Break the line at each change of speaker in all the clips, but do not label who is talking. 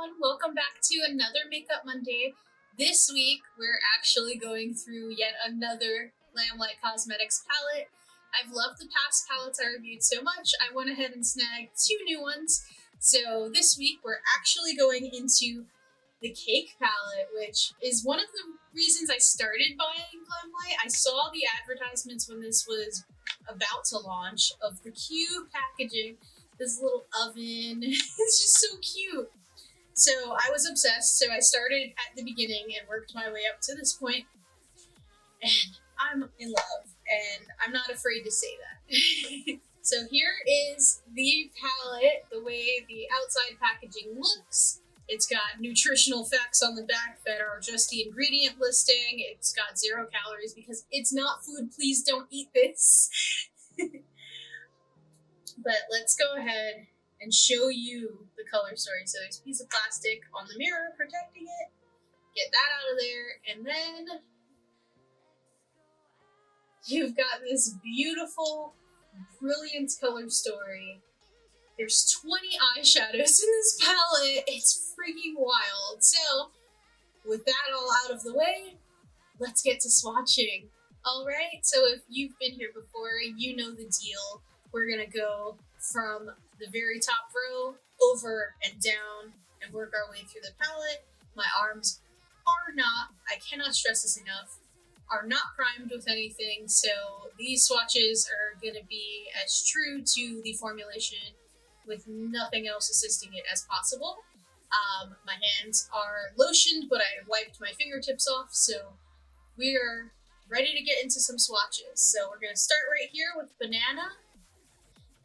everyone, welcome back to another Makeup Monday. This week we're actually going through yet another Glamlite Cosmetics palette. I've loved the past palettes I reviewed so much, I went ahead and snagged 2 new ones. So this week we're actually going into the Cake palette, which is one of the reasons I started buying Glamlite. I saw the advertisements when this was about to launch of the cute packaging. This little oven. It's just so cute. So I was obsessed. So I started at the beginning and worked my way up to this point. And I'm in love. And I'm not afraid to say that. So here is the palette, the way the outside packaging looks. It's got nutritional facts on the back that are just the ingredient listing. It's got 0 calories because it's not food. Please don't eat this. But let's go ahead and show you the color story. So there's a piece of plastic on the mirror protecting it. Get that out of there. And then you've got this beautiful, brilliant color story. There's 20 eyeshadows in this palette. It's freaking wild. So with that all out of the way, let's get to swatching. All right, so if you've been here before, you know the deal. We're gonna go from the very top row over and down and work our way through the palette. My arms are not, I cannot stress this enough, are not primed with anything, so these swatches are gonna be as true to the formulation with nothing else assisting it as possible. My hands are lotioned, but I wiped my fingertips off, so we're ready to get into some swatches. So we're gonna start right here with banana.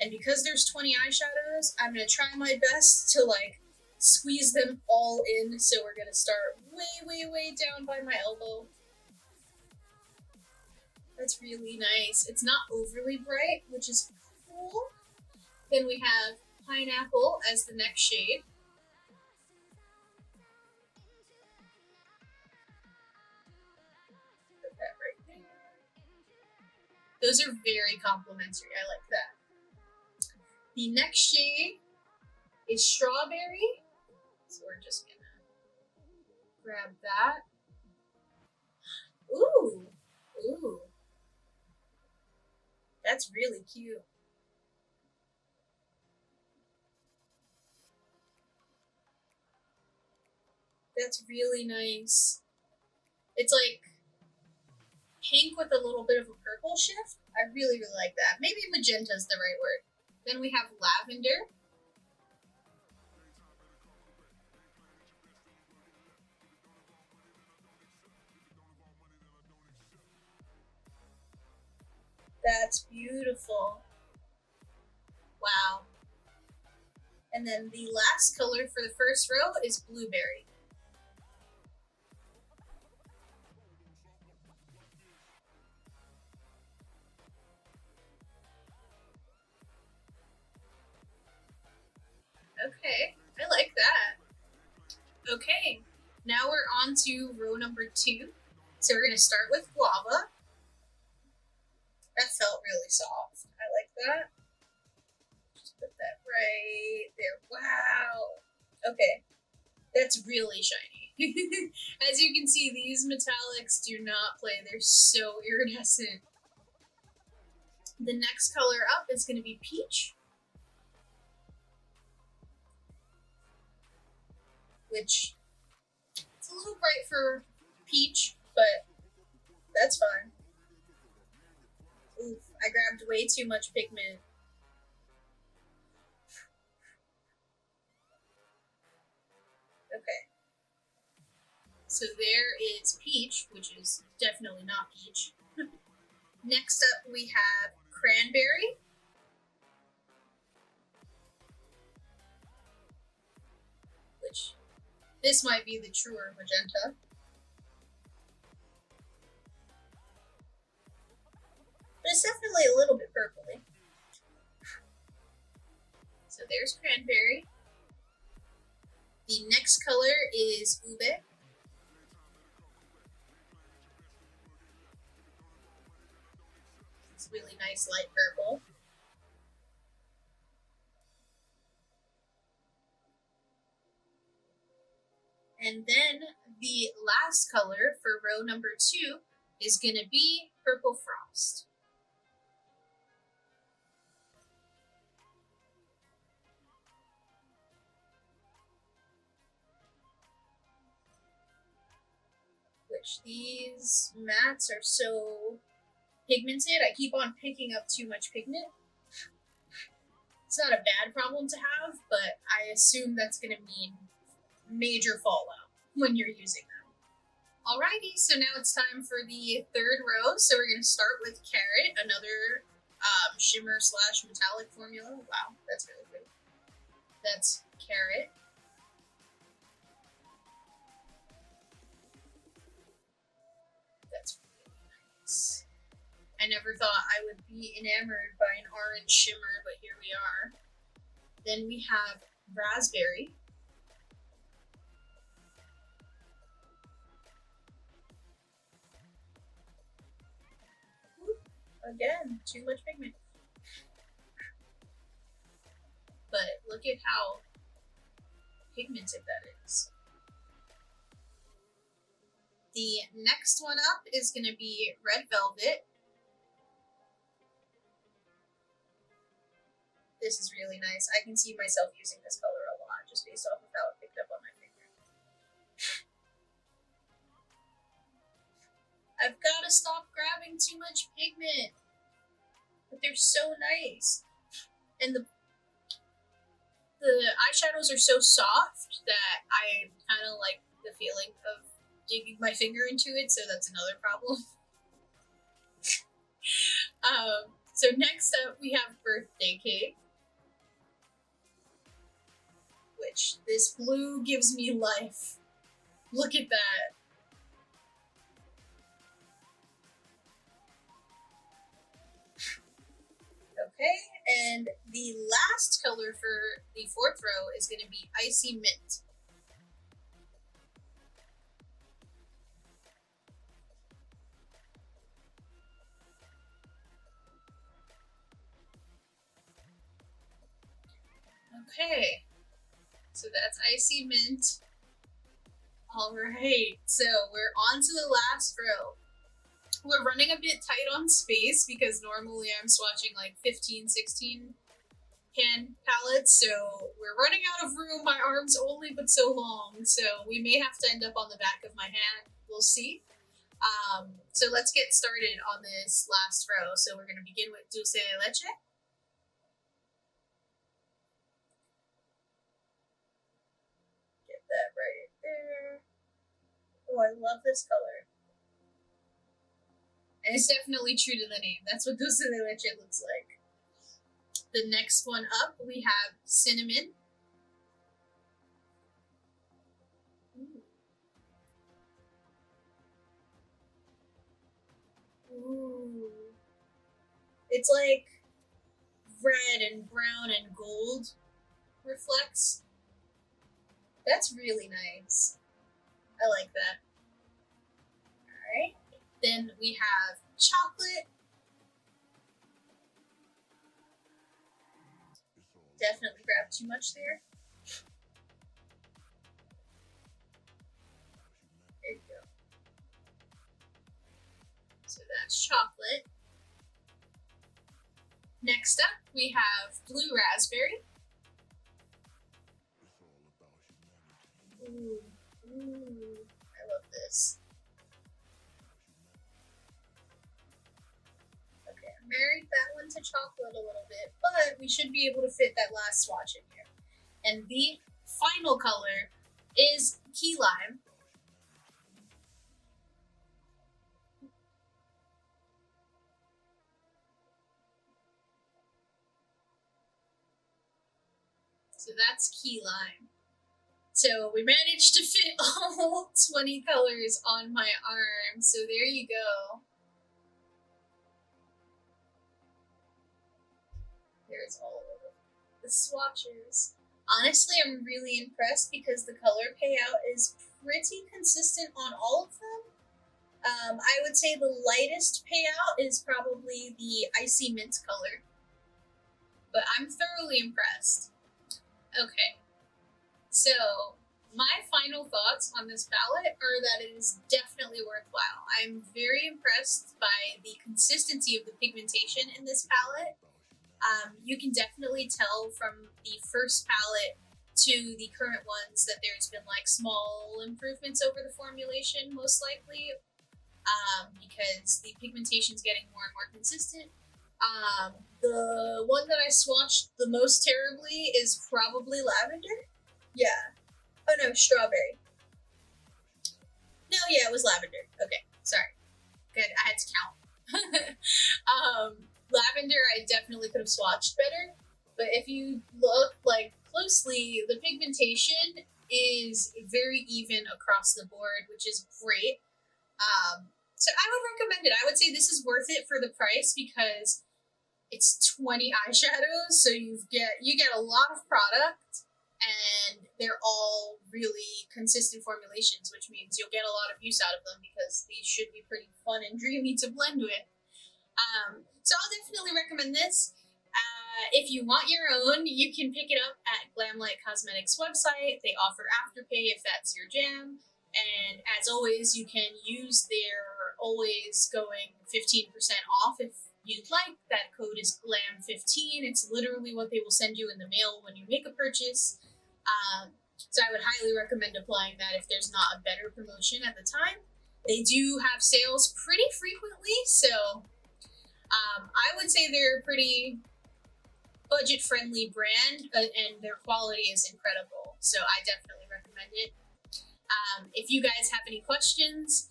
And because there's 20 eyeshadows, I'm going to try my best to squeeze them all in. So we're going to start way down by my elbow. That's really nice. It's not overly bright, which is cool. Then we have pineapple as the next shade. Put that right there. Those are very complimentary. I like that. The next shade is strawberry. So we're just gonna grab that. Ooh. That's really cute. That's really nice. It's like pink with a little bit of a purple shift. I really like that. Maybe magenta is the right word. Then we have lavender. That's beautiful. Wow. And then the last color for the first row is blueberry. Okay, I like that. Okay, now we're on to row number 2. So we're going to start with guava. That felt really soft. I like that. Just put that right there. Wow. Okay, that's really shiny. As you can see, these metallics do not play. They're so iridescent. The next color up is going to be peach. Which, it's a little bright for peach, but that's fine. Oof, I grabbed way too much pigment. Okay. So there is peach, which is definitely not peach. Next up we have cranberry. Which, this might be the truer magenta. But it's definitely a little bit purpley. So there's cranberry. The next color is ube. It's really nice light purple. And then the last color for row number 2 is going to be Purple Frost. Which these mats are so pigmented, I keep on picking up too much pigment. It's not a bad problem to have, but I assume that's going to mean major fallout when you're using them. Alrighty, so now it's time for the third row. So we're going to start with Carrot, another shimmer / metallic formula. Wow, that's really good. That's Carrot. That's really nice. I never thought I would be enamored by an orange shimmer, but here we are. Then we have Raspberry. Again, too much pigment. But look at how pigmented that is. The next one up is going to be Red Velvet. This is really nice. I can see myself using this color a lot just based off of how it picked up on my finger. I've got to stop grabbing too much pigment. But they're so nice. And the eyeshadows are so soft that I kind of like the feeling of digging my finger into it, so that's another problem. So next up we have Birthday Cake, which this blue gives me life. Look at that. Okay, and the last color for the fourth row is going to be Icy Mint. Okay, so that's Icy Mint. Alright, so we're on to the last row. We're running a bit tight on space because normally I'm swatching like 15, 16 pan palettes, so we're running out of room. My arm's only but so long, so we may have to end up on the back of my hand. We'll see. So let's get started on this last row. So we're going to begin with Dulce de Leche. Get that right there. Oh, I love this color. And it's definitely true to the name. That's what Dulce de Leche looks like. The next one up, we have Cinnamon. Ooh. It's like red and brown and gold reflects. That's really nice. I like that. Alright. Then we have Chocolate. Definitely grabbed too much there. There you go. So that's Chocolate. Next up, we have Blue Raspberry. Ooh, I love this. Okay, I married that one to Chocolate a little bit, but we should be able to fit that last swatch in here. And the final color is Key Lime. So that's Key Lime. So we managed to fit all 20 colors on my arm. So there you go. There's all of the swatches. Honestly, I'm really impressed because the color payout is pretty consistent on all of them. I would say the lightest payout is probably the Icy Mint color. But I'm thoroughly impressed. Okay, so My final thoughts on this palette are that it is definitely worthwhile. I'm very impressed by the consistency of the pigmentation in this palette. You can definitely tell from the first palette to the current ones that there's been like small improvements over the formulation, most likely, because the pigmentation's getting more and more consistent. The one that I swatched the most terribly is probably lavender. Yeah. Oh no, strawberry. No, yeah, it was lavender. Okay, sorry. Good, I had to count. Lavender, I definitely could have swatched better, but if you look like closely, the pigmentation is very even across the board, which is great. So I would recommend it. I would say this is worth it for the price because it's 20 eyeshadows, so you get a lot of product, and they're all really consistent formulations, which means you'll get a lot of use out of them because these should be pretty fun and dreamy to blend with. So I'll definitely recommend this. If you want your own, you can pick it up at Glamlite Cosmetics website. They offer Afterpay if that's your jam. And as always, you can use their always going 15% off if you'd like. That code is GLAM15. It's literally what they will send you in the mail when you make a purchase. So I would highly recommend applying that if there's not a better promotion at the time. They do have sales pretty frequently, so I would say they're a pretty budget-friendly brand, and their quality is incredible. So I definitely recommend it. If you guys have any questions,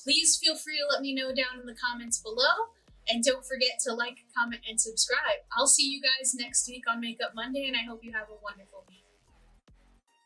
please feel free to let me know down in the comments below. And don't forget to like, comment, and subscribe. I'll see you guys next week on Makeup Monday, and I hope you have a wonderful week.